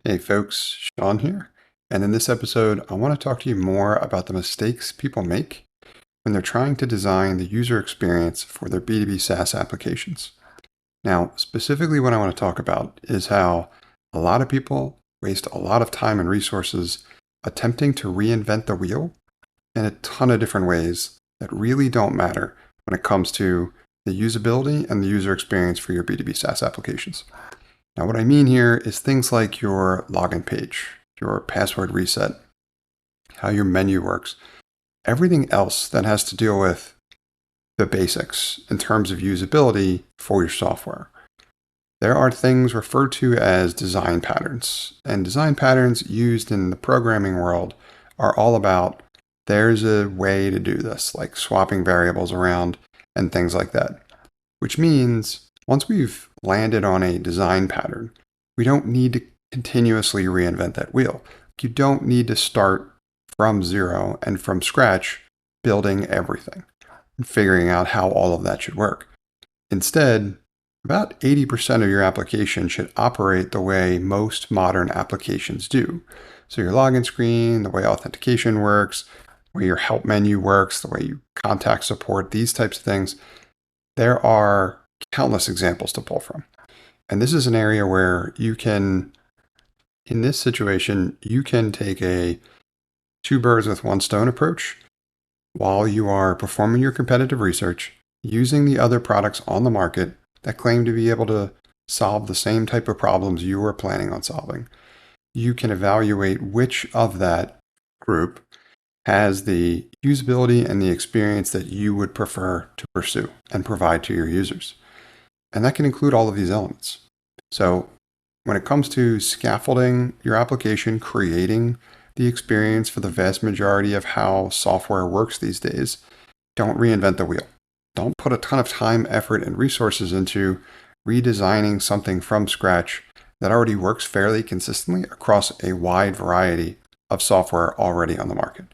Hey folks, Sean here. And in this episode, I want to talk to you more about the mistakes people make when they're trying to design the user experience for their B2B SaaS applications. Now, specifically, what I want to talk about is how a lot of people waste a lot of time and resources attempting to reinvent the wheel in a ton of different ways that really don't matter when it comes to the usability and the user experience for your B2B SaaS applications. Now, what I mean here is things like your login page, your password reset, how your menu works, everything else that has to deal with the basics in terms of usability for your software. There are things referred to as design patterns, and design patterns used in the programming world are all about there's a way to do this, like swapping variables around and things like that, which means once we've landed on a design pattern, we don't need to continuously reinvent that wheel. You don't need to start from zero and from scratch building everything and figuring out how all of that should work. Instead, about 80% of your application should operate the way most modern applications do. So your login screen, the way authentication works, the way your help menu works, the way you contact support, these types of things. There are countless examples to pull from. And this is an area where you can, in this situation, you can take a two birds with one stone approach while you are performing your competitive research, using the other products on the market that claim to be able to solve the same type of problems you were planning on solving. You can evaluate which of that group has the usability and the experience that you would prefer to pursue and provide to your users. And that can include all of these elements. So when it comes to scaffolding your application, creating the experience for the vast majority of how software works these days, don't reinvent the wheel. Don't put a ton of time, effort, and resources into redesigning something from scratch that already works fairly consistently across a wide variety of software already on the market.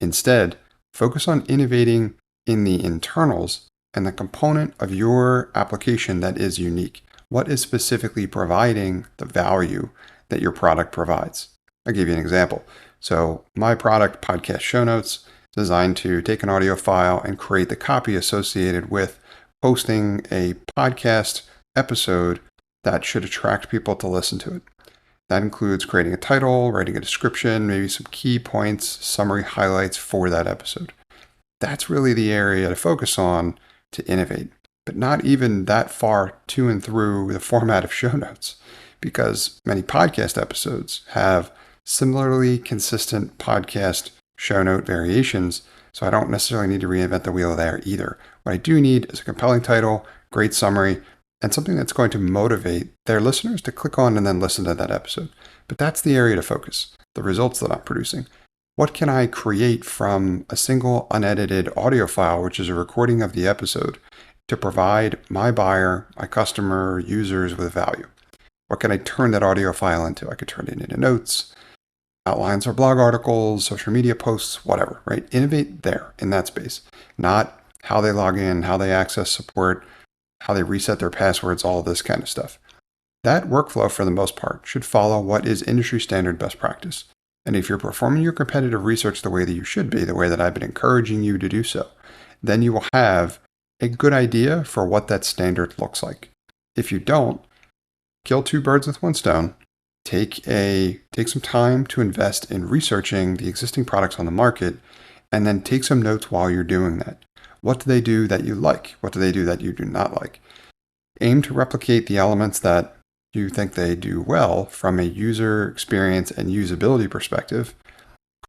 Instead, focus on innovating in the internals and the component of your application that is unique. What is specifically providing the value that your product provides? I'll give you an example. So my product, Podcast Show Notes, designed to take an audio file and create the copy associated with posting a podcast episode that should attract people to listen to it. That includes creating a title, writing a description, maybe some key points, summary highlights for that episode. That's really the area to focus on to innovate, but not even that far to and through the format of show notes, because many podcast episodes have similarly consistent podcast show note variations, so I don't necessarily need to reinvent the wheel there either. What I do need is a compelling title, great summary, and something that's going to motivate their listeners to click on and then listen to that episode. But that's the area to focus, the results that I'm producing. What can I create from a single unedited audio file, which is a recording of the episode, to provide my buyer, my customer, users with value? What can I turn that audio file into? I could turn it into notes, outlines or blog articles, social media posts, whatever, right? Innovate there in that space, not how they log in, how they access support, how they reset their passwords, all of this kind of stuff. That workflow, for the most part, should follow what is industry standard best practice. And if you're performing your competitive research the way that you should be, the way that I've been encouraging you to do so, then you will have a good idea for what that standard looks like. If you don't, kill two birds with one stone. Take some time to invest in researching the existing products on the market, and then take some notes while you're doing that. What do they do that you like? What do they do that you do not like? Aim to replicate the elements that you think they do well from a user experience and usability perspective.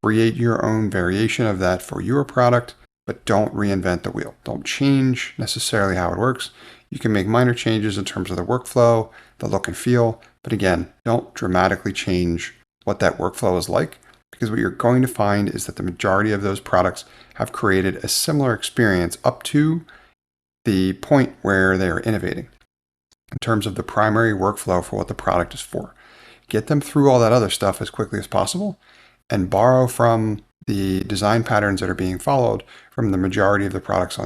Create your own variation of that for your product, but don't reinvent the wheel. Don't change necessarily how it works. You can make minor changes in terms of the workflow, the look and feel, but again, don't dramatically change what that workflow is like, because what you're going to find is that the majority of those products have created a similar experience up to the point where they are innovating in terms of the primary workflow for what the product is for. Get them through all that other stuff as quickly as possible and borrow from the design patterns that are being followed from the majority of the products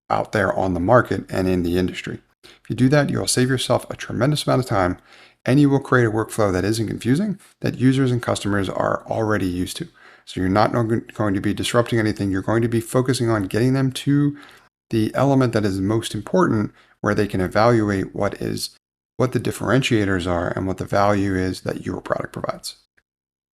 out there on the market and in the industry. If you do that, you'll save yourself a tremendous amount of time And you will create a workflow that isn't confusing, that users and customers are already used to. So you're not going to be disrupting anything. You're going to be focusing on getting them to the element that is most important, where they can evaluate what the differentiators are and what the value is that your product provides.